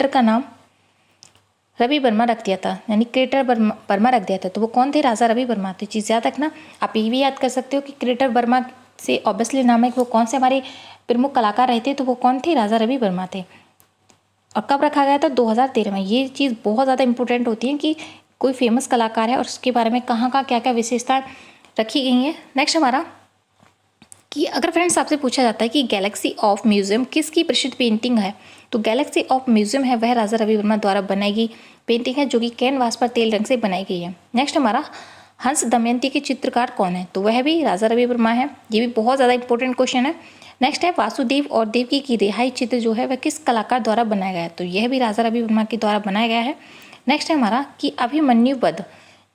का नाम रवि वर्मा रख दिया था, यानी क्रिएटर वर्मा रख दिया था, तो वो कौन थे, राजा रवि वर्मा। तो चीज़ याद रखना। आप ये भी याद कर सकते हो कि क्रिएटर वर्मा से ऑब्वियसली नाम है कि वो कौन से हमारे प्रमुख कलाकार रहे थे, तो वो कौन थे, राजा रवि वर्मा थे। और कब रखा गया था, 2013 में। ये चीज़ बहुत ज़्यादा इंपॉर्टेंट होती है कि कोई फेमस कलाकार है और उसके बारे में कहाँ क्या क्या विशेषता रखी गई हैं। नेक्स्ट हमारा कि अगर फ्रेंड्स आपसे पूछा जाता है कि गैलेक्सी ऑफ म्यूजियम किसकी प्रसिद्ध पेंटिंग है, तो गैलेक्सी ऑफ म्यूजियम है वह राजा रवि वर्मा द्वारा बनाई गई पेंटिंग है, जो कि कैनवास पर तेल रंग से बनाई गई है। नेक्स्ट हमारा, हंस दमयंती के चित्रकार कौन है, तो वह भी राजा रवि वर्मा है। ये भी बहुत ज़्यादा इंपॉर्टेंट क्वेश्चन है। नेक्स्ट है, वासुदेव और देवकी की रिहाई चित्र जो है वह किस कलाकार द्वारा बनाया गया है, तो यह भी राजा रवि वर्मा के द्वारा बनाया गया है। नेक्स्ट है हमारा कि अभिमन्यु वध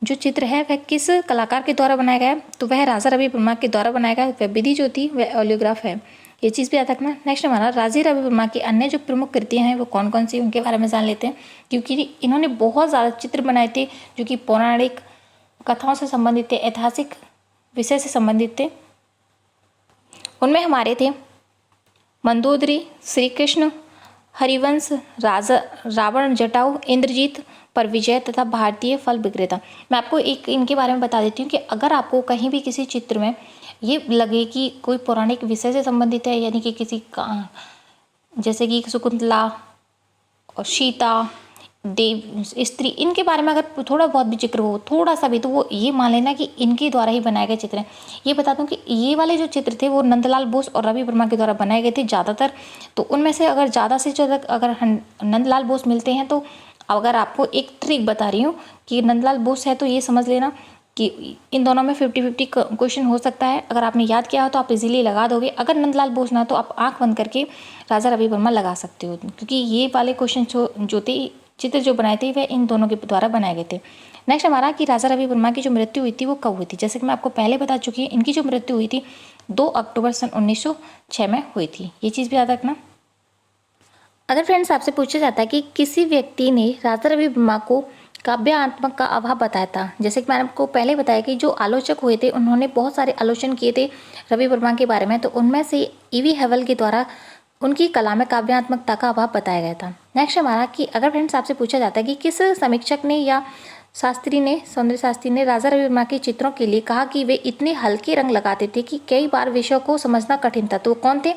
जो चित्र है वह किस कलाकार के द्वारा बनाया गया है, तो वह राजा रवि वर्मा के द्वारा बनाया गया है। वह विधि जो थी वह ओलियोग्राफ है, ये चीज़ भी याद रखना। नेक्स्ट हमारा, राजा रवि वर्मा की अन्य जो प्रमुख कृतियाँ हैं वो कौन कौन सी, उनके बारे में जान लेते हैं। क्योंकि इन्होंने बहुत ज़्यादा चित्र बनाए थे जो कि पौराणिक कथाओं से संबंधित थे, ऐतिहासिक विषय से संबंधित थे। उनमें हमारे थे मंदोदरी, श्री कृष्ण, हरिवंश, राजा रावण जटाऊ, इंद्रजीत पर विजय तथा भारतीय फल विक्रेता। मैं आपको एक इनके बारे में बता देती हूँ कि अगर आपको कहीं भी किसी चित्र में ये लगे कि कोई पौराणिक विषय से संबंधित है, यानी कि किसी का जैसे कि शकुंतला और सीता, देव, स्त्री, इनके बारे में अगर थोड़ा बहुत भी जिक्र हो, थोड़ा सा भी, तो वो ये मान लेना कि इनके द्वारा ही बनाए गए चित्र हैं। ये बता दूं कि ये वाले जो चित्र थे वो नंदलाल बोस और रवि वर्मा के द्वारा बनाए गए थे ज़्यादातर। तो उनमें से अगर ज़्यादा से ज़्यादा अगर नंदलाल बोस मिलते हैं, तो अगर आपको एक ट्रिक बता रही हूँ कि नंदलाल बोस है, तो ये समझ लेना कि इन दोनों में 50-50 क्वेश्चन हो सकता है। अगर आपने याद किया हो तो आप इजीली लगा दोगे। अगर नंदलाल बोस ना, तो आप आंख बंद करके राजा रवि वर्मा लगा सकते हो, क्योंकि ये वाले क्वेश्चन जो थे, चित्र जो बनाए थे, वह इन दोनों के द्वारा बनाए गए थे। नेक्स्ट हमारा कि राजा रवि वर्मा की जो मृत्यु हुई थी वो कब हुई थी, जैसे कि मैं आपको पहले बता चुकी हूँ, इनकी जो मृत्यु हुई थी 2 अक्टूबर सन 1906 में हुई थी। ये चीज़ भी याद रखना। अगर फ्रेंड्स आपसे पूछा जाता है कि किसी व्यक्ति ने राजा रवि वर्मा को काव्यात्मक का अभाव बताया था, जैसे कि मैंने आपको पहले बताया कि जो आलोचक हुए थे उन्होंने बहुत सारे आलोचन किए थे रवि वर्मा के बारे में, तो उनमें से ईवी हेवल के द्वारा उनकी कला में काव्यात्मकता का अभाव बताया गया था। नेक्स्ट हमारा कि अगर फ्रेंड्स आपसे पूछा जाता है कि किस समीक्षक ने या शास्त्री ने, सौंदर्य शास्त्री ने राजा रवि वर्मा के चित्रों के लिए कहा कि वे इतने हल्के रंग लगाते थे कि कई बार विषयों को समझना कठिन था, तो वो कौन थे,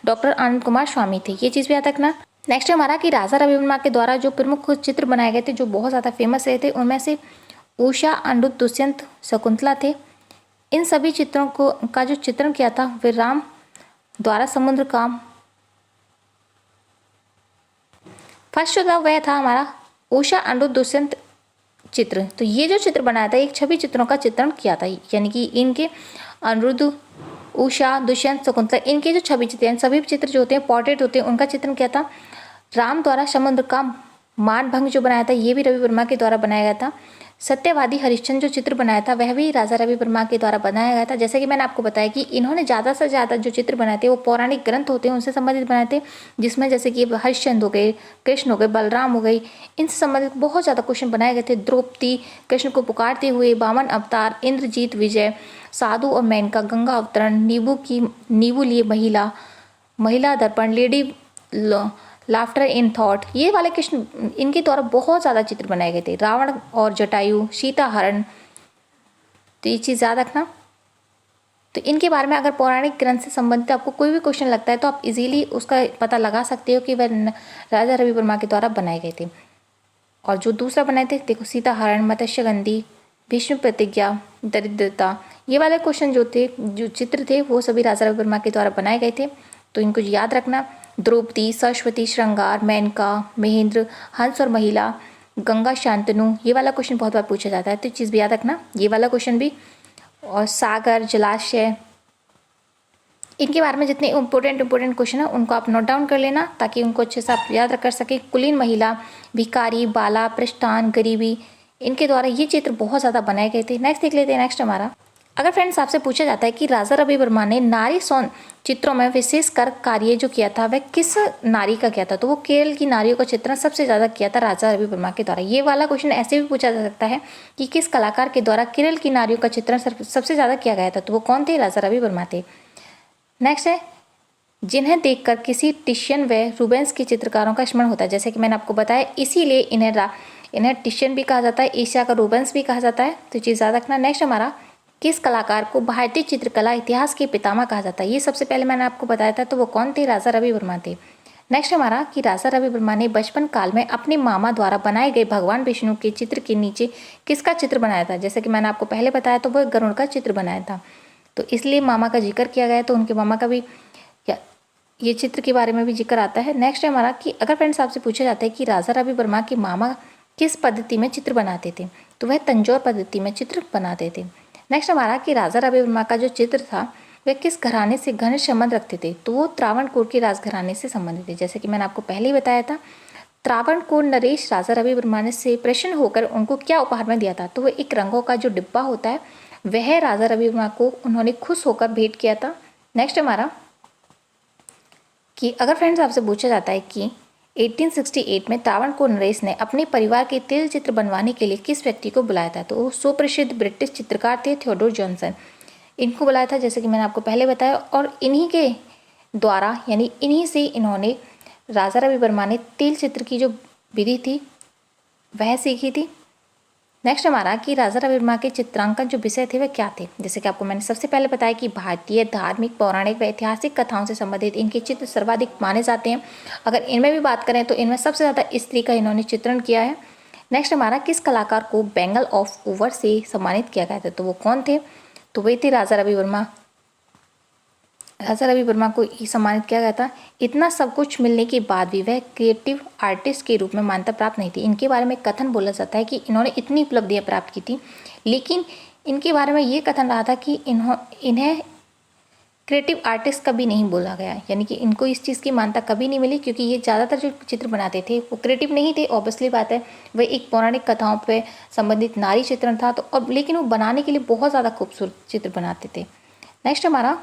डॉक्टर आनंद कुमार स्वामी थे। ये चीज़ भी याद रखना। नेक्स्ट हमारा कि राजा रवि वर्मा के द्वारा जो प्रमुख चित्र बनाए गए थे जो बहुत ज़्यादा फेमस रहे थे, उनमें से उषा, अनिरुद्ध, दुष्यंत, शकुंतला थे। इन सभी चित्रों का जो चित्रण किया था वे राम द्वारा समुद्र का फर्स्ट जो था वह था हमारा उषा, अनिरुद्ध, दुष्यंत चित्र। तो ये जो चित्र बनाया था एक 6 चित्रों का चित्रण किया था, यानी कि इनके अनिरुद्ध, उषा, दुष्यंत, शकुंतला, इनके जो 6 चित्र हैं, सभी चित्र जो होते हैं पोर्ट्रेट होते हैं, उनका चित्रण किया था। राम द्वारा समुद्र का मानभंग जो बनाया था ये भी रवि वर्मा के द्वारा बनाया गया था। सत्यवादी हरिश्चंद्र जो चित्र बनाया था वह भी राजा रवि वर्मा के द्वारा बनाया गया था। जैसे कि मैंने आपको बताया कि इन्होंने ज़्यादा से ज़्यादा जो चित्र बनाए थे वो पौराणिक ग्रंथ होते हैं उनसे संबंधित बनाए थे, जिसमें जैसे कि हरिश्चंद्र हो गए, कृष्ण हो गए, बलराम हो गई, इनसे संबंधित बहुत ज़्यादा क्वेश्चन बनाए गए थे। द्रौपदी, कृष्ण को पुकारते हुए, वामन अवतार, इंद्रजीत विजय, साधु और मेनका, गंगा अवतरण, नींबू लिए महिला दर्पण, लेडी लाफ्टर इन थॉट, ये वाले कृष्ण इनके द्वारा बहुत ज़्यादा चित्र बनाए गए थे। रावण और जटायु, सीता हरण, तो ये चीज़ याद रखना। तो इनके बारे में अगर पौराणिक ग्रंथ से संबंधित आपको कोई भी क्वेश्चन लगता है तो आप इजीली उसका पता लगा सकते हो कि वह राजा रवि वर्मा के द्वारा बनाए गए थे। और जो दूसरा बनाए थे, देखो, सीता हरण, मत्स्यगंधी, भीष्म प्रतिज्ञा, दरिद्रता, ये वाले क्वेश्चन जो चित्र थे वो सभी राजा रवि वर्मा के द्वारा बनाए गए थे, तो इनको याद रखना। द्रौपदी, सरस्वती, श्रृंगार, मेनका, महेंद्र, हंस और महिला, गंगा, शांतनु, ये वाला क्वेश्चन बहुत बार पूछा जाता है, तो चीज़ भी याद रखना, ये वाला क्वेश्चन भी। और सागर, जलाशय, इनके बारे में जितने इंपॉर्टेंट क्वेश्चन है उनको आप नोट डाउन कर लेना ताकि उनको अच्छे से आप याद कर सकें। कुलीन महिला, भिखारी, बाला, प्रस्थान, गरीबी, इनके द्वारा ये चित्र बहुत ज़्यादा बनाए गए थे। नेक्स्ट देख लेते हैं। नेक्स्ट हमारा, अगर फ्रेंड्स आपसे पूछा जाता है कि राजा रवि वर्मा ने नारी सौंद चित्रों में विशेष कर कार्य जो किया था वह किस नारी का किया था, तो वो केरल की नारियों का चित्रण सबसे ज़्यादा किया था राजा रवि वर्मा के द्वारा। ये वाला क्वेश्चन ऐसे भी पूछा जा सकता है कि किस कलाकार के द्वारा केरल की नारियों का चित्रण सबसे ज़्यादा किया गया था, तो वो कौन थे, राजा रवि वर्मा थे। नेक्स्ट है, जिन्हें देखकर किसी टिशियन व रूबेंस के चित्रकारों का स्मरण होता है, जैसे कि मैंने आपको बताया, इसीलिए इन्हें टिशियन भी कहा जाता है, एशिया का रूबेंस भी कहा जाता है, तो चीज़ याद रखना। नेक्स्ट हमारा, किस कलाकार को भारतीय चित्रकला इतिहास के पितामह कहा जाता है, ये सबसे पहले मैंने आपको बताया था, तो वो कौन थे, राजा रवि वर्मा थे। नेक्स्ट हमारा कि राजा रवि वर्मा ने बचपन काल में अपने मामा द्वारा बनाए गए भगवान विष्णु के चित्र के नीचे किसका चित्र बनाया था, जैसे कि मैंने आपको पहले बताया तो वह गरुड़ का चित्र बनाया था। तो इसलिए मामा का जिक्र किया गया है, तो उनके मामा का भी ये चित्र के बारे में भी जिक्र आता है। नेक्स्ट है हमारा कि अगर फ्रेंड्स आपसे पूछा जाता है कि राजा रवि वर्मा के मामा किस पद्धति में चित्र बनाते थे, तो वह तंजौर पद्धति में चित्र बनाते थे। नेक्स्ट हमारा कि राजा रवि वर्मा का जो चित्र था वह किस घराने से घनिष्ठ संबंध रखते थे, तो वो त्रावणकोर के राजघराने से संबंधित थे। जैसे कि मैंने आपको पहले ही बताया था, त्रावणकोर नरेश राजा रवि वर्मा ने से प्रसन्न होकर उनको क्या उपहार में दिया था, तो वह एक रंगों का जो डिब्बा होता है वह राजा रवि वर्मा को उन्होंने खुश होकर भेंट किया था। नेक्स्ट हमारा कि अगर फ्रेंड्स आपसे पूछा जाता है कि 1868 में त्रावणकोर नरेश ने अपने परिवार के तेल चित्र बनवाने के लिए किस व्यक्ति को बुलाया था, तो वो सुप्रसिद्ध ब्रिटिश चित्रकार थे थियोडोर जॉनसन, इनको बुलाया था, जैसे कि मैंने आपको पहले बताया। और इन्हीं के द्वारा यानी इन्हीं से इन्होंने राजा रवि वर्मा ने तेल चित्र की जो विधि थी वह सीखी थी। नेक्स्ट हमारा कि राजा रवि वर्मा के चित्रांकन जो विषय थे वह क्या थे, जैसे कि आपको मैंने सबसे पहले बताया कि भारतीय धार्मिक पौराणिक व ऐतिहासिक कथाओं से संबंधित इनके चित्र सर्वाधिक माने जाते हैं। अगर इनमें भी बात करें तो इनमें सबसे ज़्यादा स्त्री का इन्होंने चित्रण किया है। नेक्स्ट हमारा किस कलाकार को बेंगल ऑफ ओवर से सम्मानित किया गया था, तो वो कौन थे, तो वे थे राजा रवि वर्मा। राजा रवि वर्मा को सम्मानित किया गया था। इतना सब कुछ मिलने के बाद भी वह क्रिएटिव आर्टिस्ट के रूप में मान्यता प्राप्त नहीं थी। इनके बारे में कथन बोला जाता है कि इन्होंने इतनी उपलब्धियां प्राप्त की थी, लेकिन इनके बारे में ये कथन रहा था कि इन्हें क्रिएटिव आर्टिस्ट कभी नहीं बोला गया, यानी कि इनको इस चीज़ की मान्यता कभी नहीं मिली, क्योंकि ये ज़्यादातर जो चित्र बनाते थे वो क्रिएटिव नहीं थे। ऑब्वियसली बात है, वह एक पौराणिक कथाओं पर संबंधित नारी चित्रण था, तो अब लेकिन वो बनाने के लिए बहुत ज़्यादा खूबसूरत चित्र बनाते थे। नेक्स्ट हमारा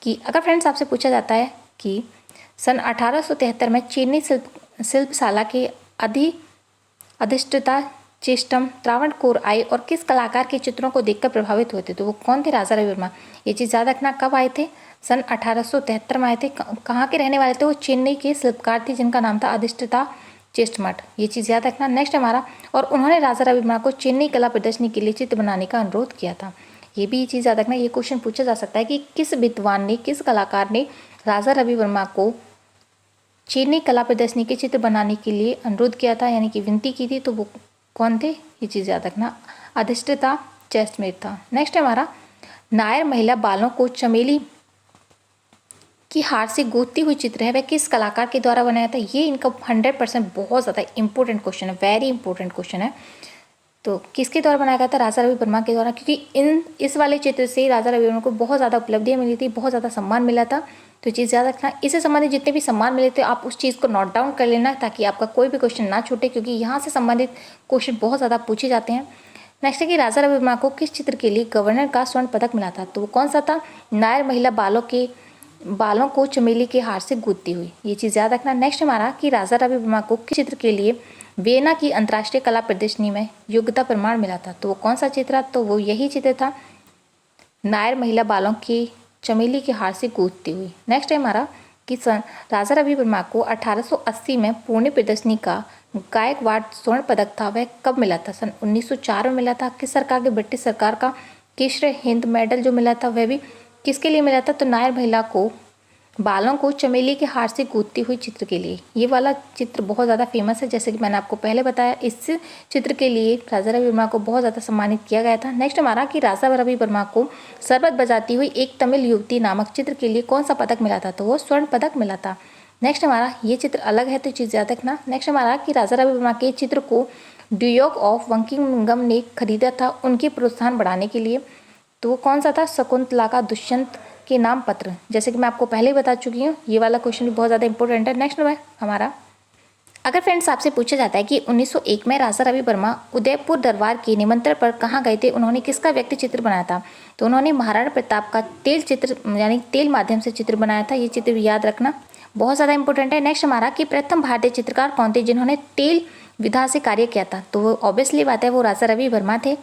कि अगर फ्रेंड्स आपसे पूछा जाता है कि सन 1873 में चेन्नई शिल्पशाला के अधिष्ठाता चेस्टम त्रावणकोर आए और किस कलाकार के चित्रों को देखकर प्रभावित हुए थे, तो वो कौन थे, राजा रवि वर्मा। ये चीज़ याद रखना, कब आए थे, सन 1873 में आए थे। कहाँ के रहने वाले थे, वो चेन्नई के शिल्पकार थे जिनका नाम था अधिष्ठाता चेस्टमट, ये चीज़ याद रखना। नेक्स्ट हमारा, और उन्होंने राजा रवि वर्मा को चेन्नई कला प्रदर्शनी के लिए चित्र बनाने का अनुरोध किया था। ये भी चीज़ याद रखना, ये क्वेश्चन पूछा जा सकता है कि किस विद्वान ने, किस कलाकार ने राजा रवि वर्मा को चेन्नई कला प्रदर्शनी के चित्र बनाने के लिए अनुरोध किया था, यानी कि विनती की थी, तो वो कौन थे, ये चीज़ याद रखना, अधिष्ठाता चेस्टमट था। नेक्स्ट हमारा, नायर महिला बालों को चमेली की हार से गूंथती हुई चित्र है वह किस कलाकार के द्वारा बनाया था। ये इनका 100% बहुत ज़्यादा इंपॉर्टेंट क्वेश्चन है, वेरी इंपॉर्टेंट क्वेश्चन है। तो किसके द्वारा बनाया गया था, राजा रवि वर्मा के द्वारा, क्योंकि इस वाले चित्र से राजा रवि वर्मा को बहुत ज़्यादा उपलब्धियाँ मिली थी, बहुत ज़्यादा सम्मान मिला था। तो चीज़ याद रखना, इससे संबंधित जितने भी सम्मान मिले थे आप उस चीज़ को नोट डाउन कर लेना, ताकि आपका कोई भी क्वेश्चन ना छूटे, क्योंकि यहाँ से संबंधित क्वेश्चन बहुत ज़्यादा पूछे जाते हैं। नेक्स्ट है कि राजा रवि वर्मा को किस चित्र के लिए गवर्नर का स्वर्ण पदक मिला था, तो वो कौन सा था, नायर महिला बालों को चमेली के हार से गूंथती हुई, ये चीज़ याद रखना। नेक्स्ट हमारा कि राजा रवि वर्मा को किस चित्र के लिए वियना की अंतर्राष्ट्रीय कला प्रदर्शनी में योग्यता प्रमाण मिला था, तो वो कौन सा चित्र था, तो वो यही चित्र था, नायर महिला बालों की चमेली के हार से गूंथती हुई। नेक्स्ट है हमारा कि राजा रवि वर्मा को 1880 में पुणे प्रदर्शनी का गायकवाड़ स्वर्ण पदक था वह कब मिला था, सन 1904 में मिला था। किस सरकार के, ब्रिटिश सरकार का। केशर हिंद मेडल जो मिला था वह भी किसके लिए मिला था, तो नायर महिला को बालों को चमेली के हार से गूंथती हुई चित्र के लिए। ये वाला चित्र बहुत ज़्यादा फेमस है, जैसे कि मैंने आपको पहले बताया, इस चित्र के लिए राजा रवि वर्मा को बहुत ज़्यादा सम्मानित किया गया था। नेक्स्ट हमारा कि राजा रवि वर्मा को सरबत बजाती हुई एक तमिल युवती नामक चित्र के लिए कौन सा पदक मिला था, तो वो स्वर्ण पदक मिला था। नेक्स्ट हमारा, ये चित्र अलग है तो चीज़ याद रखना। नेक्स्ट हमारा कि राजा रवि वर्मा के चित्र को ड्यूक ऑफ बकिंघम ने खरीदा था उनके प्रोत्साहन बढ़ाने के लिए, तो वो कौन सा था, शकुंतला का दुष्यंत के नाम पत्र, जैसे कि मैं आपको पहले ही बता चुकी हूँ। ये वाला क्वेश्चन भी बहुत ज़्यादा इंपॉर्टेंट है। नेक्स्ट है हमारा, अगर फ्रेंड्स आपसे पूछा जाता है कि 1901 में राजा रवि वर्मा उदयपुर दरबार के निमंत्रण पर कहाँ गए थे, उन्होंने किसका व्यक्ति चित्र बनाया था, तो उन्होंने महाराणा प्रताप का तेल चित्र यानी तेल माध्यम से चित्र बनाया था। ये चित्र भी याद रखना, बहुत ज़्यादा इंपॉर्टेंट है। नेक्स्ट हमारा कि प्रथम भारतीय चित्रकार कौन थे जिन्होंने तेल विधा से कार्य किया था, तो वो ऑब्वियसली बात है वो राजा रवि वर्मा थे,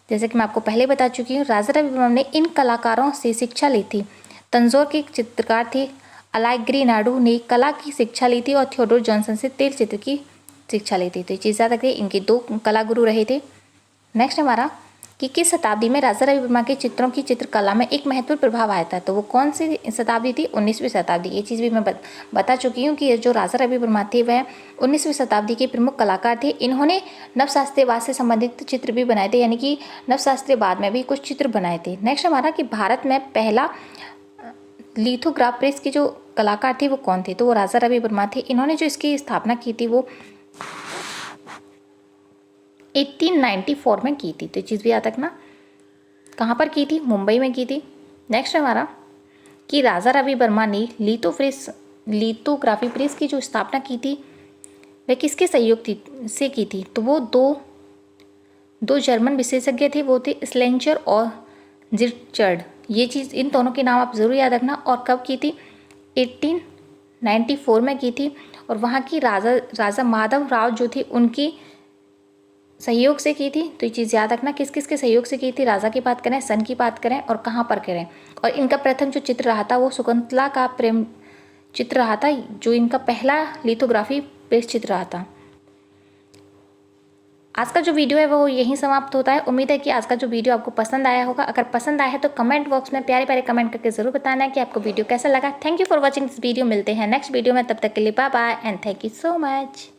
जैसे कि मैं आपको पहले बता चुकी हूँ। राजा रवि वर्मा ने इन कलाकारों से शिक्षा ली थी। तंजौर के चित्रकार थे अलाइग्री नाडू ने कला की शिक्षा ली थी और थियोडोर जॉनसन से तेल चित्र की शिक्षा ली थी। तो ये चीज़ याद रखिए, इनके 2 कला गुरु रहे थे। नेक्स्ट हमारा कि कि किस शताब्दी में राजा रवि वर्मा के चित्रों की चित्रकला में एक महत्वपूर्ण प्रभाव आया था। तो वो कौन सी शताब्दी थी? 19वीं शताब्दी। ये चीज़ भी मैं बता चुकी हूँ कि जो राजा रवि वर्मा थे वह 19वीं शताब्दी के प्रमुख कलाकार थे। इन्होंने नवशास्त्रीयवाद से संबंधित चित्र भी बनाए थे, यानी कि नवशास्त्रीयवाद में भी कुछ चित्र बनाए थे। नेक्स्ट हमारा कि भारत में पहला लिथोग्राफ प्रेस के जो कलाकार थे वो कौन थे? तो वो राजा रवि वर्मा थे। इन्होंने जो इसकी स्थापना की थी वो 1894 में की थी। तो ये चीज़ भी याद रखना। कहाँ पर की थी? मुंबई में की थी। नेक्स्ट हमारा कि राजा रवि वर्मा ने लिथोग्राफी प्रेस की जो स्थापना की थी वह किसके सहयोग से की थी? तो वो दो जर्मन विशेषज्ञ थे, वो थे स्लेंचर और जिर्चर्ड। ये चीज़, इन दोनों के नाम आप ज़रूर याद रखना। और कब की थी? 1894 में की थी। और वहाँ की राजा माधव राव जो थे उनकी सहयोग से की थी। तो ये चीज़ याद रखना किस किस के सहयोग से की थी। राजा की बात करें, सन की बात करें और कहाँ पर करें। और इनका प्रथम जो चित्र रहा था वो शकुंतला का प्रेम चित्र रहा था, जो इनका पहला लिथोग्राफी प्रेस चित्र रहा था। आज का जो वीडियो है वो यहीं समाप्त होता है। उम्मीद है कि आज का जो वीडियो आपको पसंद आया होगा। अगर पसंद आया है तो कमेंट बॉक्स में प्यारे प्यारे कमेंट करके जरूर बताना है कि आपको वीडियो कैसा लगा। Thank you for watching this video. मिलते हैं नेक्स्ट वीडियो में, तब तक के लिए bye bye and thank you so much.